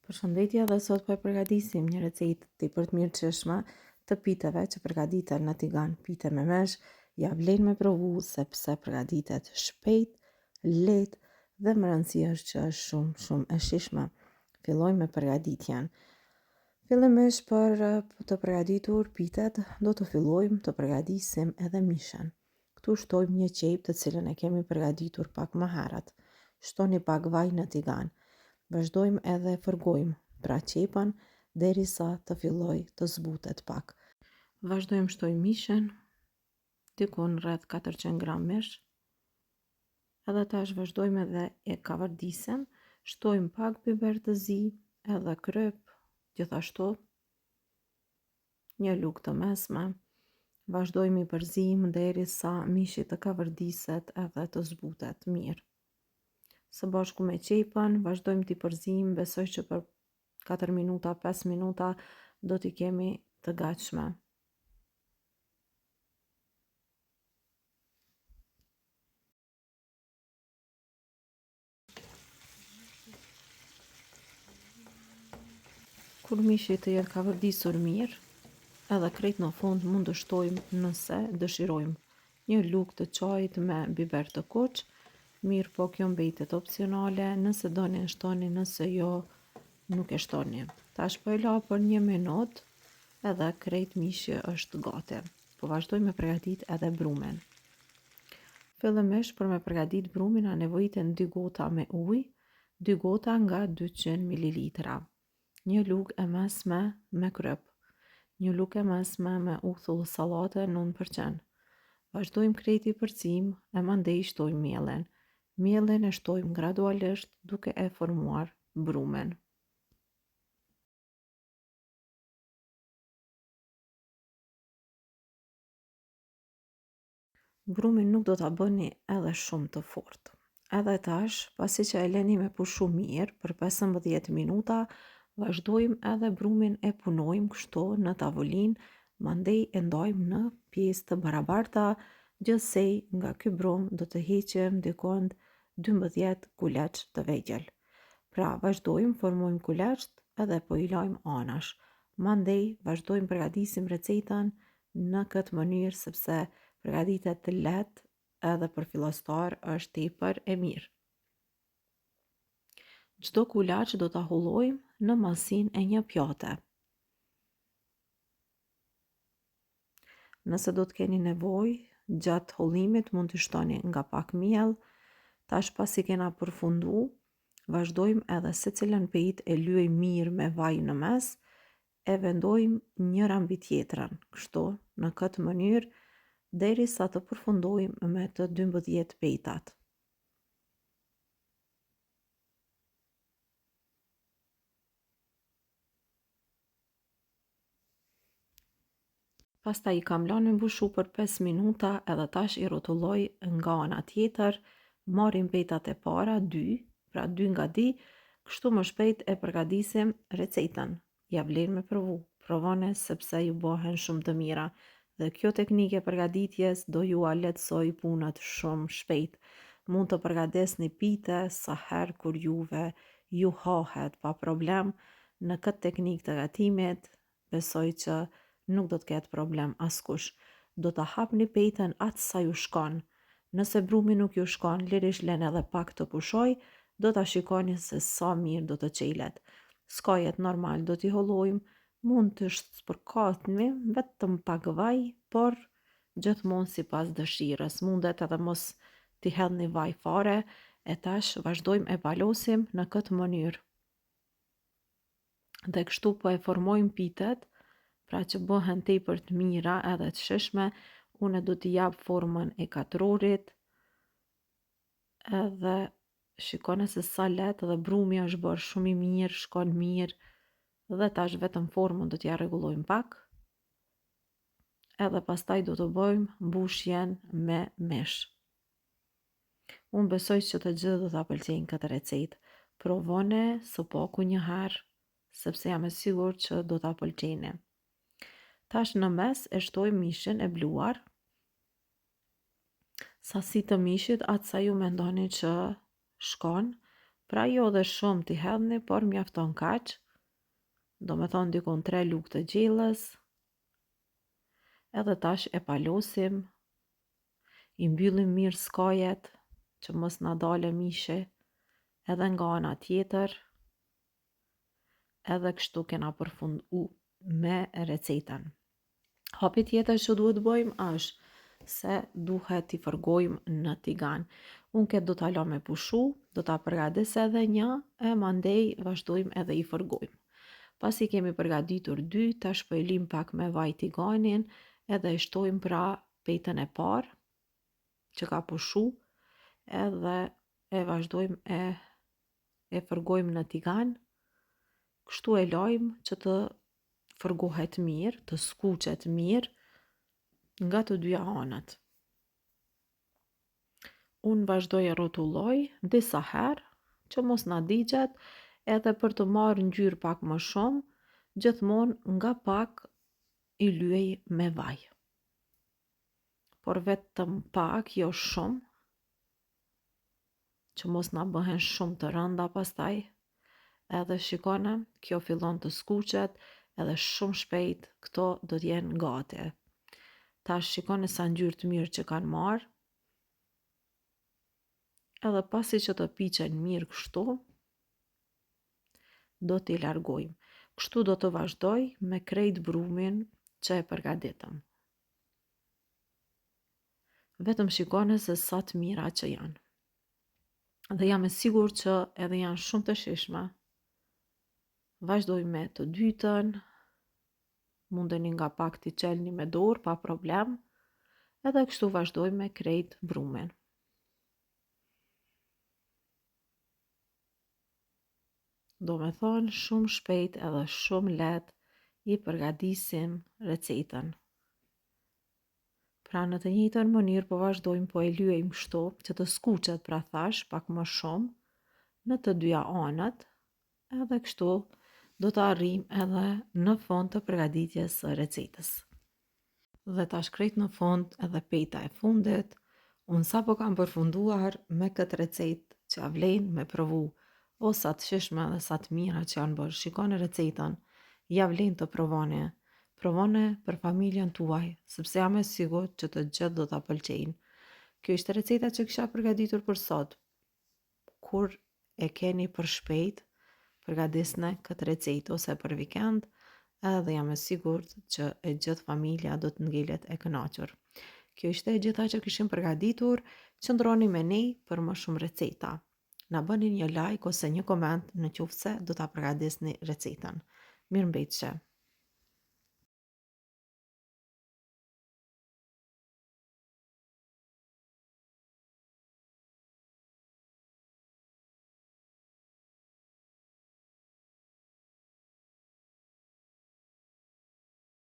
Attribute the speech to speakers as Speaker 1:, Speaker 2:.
Speaker 1: Përshëndetje dhe sot po e përgatisim një recetë tepër të mirëqeshme të piteve që përgatiten në tigan. Pite me mesh, ja vlen me provu sepse përgatitet shpejt, lehtë dhe më rëndësi është që është shumë e shijshme. Fillojmë me përgatitjen. Fillimisht për të përgatitur pitet do të fillojmë të përgatisim edhe mishen. Këtu shtojmë një qep të cilën e kemi përgatitur pak më herët. Shtoni pak vaj në tigan. Vazhdojmë edhe fërgojmë pra qepën derisa të filloj të zbutet pak. Vazhdojmë shtojmë mishen, dikun rreth 400 gram mish. Edhe tash vazhdojmë edhe e kavardisim, shtojmë pak biber të zi, edhe kryp, gjithashtu një lugë të mesme. Vazhdojmë i përzim derisa mishi të kavardiset edhe të zbutet mirë. Së bashku me qepën, vazhdojmë t'i përzim, besoj që për 4 minuta, 5 minuta do t'i kemi të gatshme. Kur mishi të jetë kavërdisur mirë, edhe krejt në fund mund të shtojmë nëse dëshirojmë një lugë të çajit me biber të kuq. Mirë po kjo mbetet opcionale, nëse doni shtoni, nëse jo nuk e shtoni. Tash po e la për 1 minutë edhe krejt mishi është gati. Po vazhdoj me përgatit edhe brumin. Fillimisht për me përgatit brumin a nevojiten 2 gota me ujë, 2 gota nga 200 ml. Një lugë e mesme me kryp, një lugë e mesme me uthull sallate 9%. Vazhdojmë krejt i përcim e mandej shtojmë mielin. Mielin e shtojmë gradualisht duke e formuar brumin. Brumin nuk do t'a bëni edhe shumë të fortë. Edhe tash, pasi që e leni me pushu mirë për 15 minuta, vazhdojmë edhe brumin e punojmë kështu në tavolinë, mandej e ndajmë në pjesë të barabarta, gjithsej nga ky brum do të heqim dikon 12 kuleç të vegjël. Pra vazhdojmë, formojmë kuleçt edhe po i lajmë anash. Mandej vazhdojmë përgatisim recetën në këtë mënyrë sepse përgatitet të lehtë edhe për fillestar është tepër e mirë. Çdo kulaç do ta hullojmë në masinë e një pjate. Nëse do të keni nevojë gjatë hullimit mund të shtoni nga pak miell. Tash pasi kena përfundu, vazhdojmë edhe secilën pejt e lyejmë mirë me vaj në mes, e vendojmë njëra mbi tjetrën, kështu në këtë mënyrë derisa të përfundojmë me të 12 pejtat. Pastaj i kam lanë mbushu për 5 minuta edhe tash i rrotulloj nga ana tjetër, marrim pejtat e para 2, pra 2 nga di, kështu më shpejt e përgatisim recetën. Ja vlen me provu, provoni sepse ju bëhen shumë të mira. Dhe kjo teknikë e përgatitjes do ju a lehtësoj punët shumë shpejt. Mund të përgatisni pite sa herë kur juve ju hahet pa problem. Në këtë teknikë të gatimit, besoj që nuk do të ketë problem askush. Do ta hapni pejtën atë sa ju shkon. Nëse brumi nuk ju shkon, lirisht lën edhe pak të pushoj, do ta shikoni se sa mirë do të qelet. Skajet normal do t'i hollojmë, mund të spërkatni vetëm pak vaj, por gjithmonë sipas dëshirës. Mundet edhe mos t'i hedhni vaj fare, e tash vazhdojmë e palosim në këtë mënyrë. Dhe kështu po e formojmë pitet, pra që bëhen tepër të mira edhe të shishme. Unë do t'i jap formën e katrorit, edhe shikoni se sa lehtë dhe brumi është bërë shumë i mirë, shkon mirë, dhe tash vetëm formën do t'ja rregullojmë pak, edhe pastaj do të bëjmë mbushjen me mish. Unë besoj që të gjithë do t'a pëlqejnë këtë recetë. Provoni së paku një herë, sepse jam e sigurt që do t'a pëlqejnë. Tash në mes e shtoj mishin e bluar. Sasi të mishit atë sa ju mendoni që shkon. Pra jo dhe shumë t'i hedhni, por mjafton kaq, do me thonë dikon 3 lugë të gjellës, edhe tash e palosim, i mbyllim mirë skajet, që mos na dale mishi, edhe nga ana tjetër, edhe kështu kena përfundu me recetën. Hapi tjetër që duhet bëjmë është se duhet t'i fërgojmë në tigan. Unë këtë do t'a la me pushu, do t'a përgadis edhe një, e mandej vazhdojmë edhe i fërgojmë. Pasi kemi përgaditur 2, tash po e lim pak me vaj tiganin, edhe i shtojmë pra petën e parë, që ka pushu, edhe e vazhdojmë e fërgojmë në tigan, kështu e lajmë që të fërgohet mirë, të skuqet mirë nga të dyja anët. Unë vazhdoj e rrotulloj disa herë që mos na digjet, edhe për të marrë ngjyrë pak më shumë, gjithmonë nga pak i lyej me vaj. Por vetëm pak, jo shumë, që mos na bëhen shumë të rënda pastaj, edhe shikone, kjo fillon të skuqet, edhe shumë shpejt këto do t'jenë gati. Tash shikoni sa ngjyrë të mirë që kanë marrë, edhe pasi që të piqen mirë kështu, do t'i largojmë. Kështu do të vazhdoj me krejt brumin që e përgaditëm. Vetëm shikone se sa të mira që janë. Dhe jam e sigur që edhe janë shumë të shishme. Vazhdoj me të dytën, mundeni nga pak t'i qelni me dorë, pa problem, edhe kështu vazhdoj me krejt brumin. Do me thonë shumë shpejt edhe shumë let i përgadisim recetën. Pra në të njëjtën mënyrë po vazhdojmë po e lyejmë kështu që të skuqet pra thash pak më shumë në të dyja anët, edhe kështu do të arrijmë edhe në fund të përgaditjes së recetës. Dhe tash krejt në fund edhe pejta e fundit, unë sapo kam përfunduar me këtë recetë që a vlen me provu, o sa të shishme dhe sa të mira që janë bërë. Shikoni recetën, ja vlen të provoni. Provone për familjen tuaj, sepse jam e sigurt që të gjithë do ta pëlqejnë. Kjo ishte receta që kisha përgatitur për sot. Kur e keni për shpejt, përgatisni këtë recetë ose për vikend, edhe jam e sigurt që e gjithë familja do të ngelet e kënaqur. Kjo ishte e gjitha që kishim përgatitur, qëndroni me ne për më shumë receta. Na bëni një like ose një koment në qoftë se do ta përgatisni recetën. Mirëmbëjtje.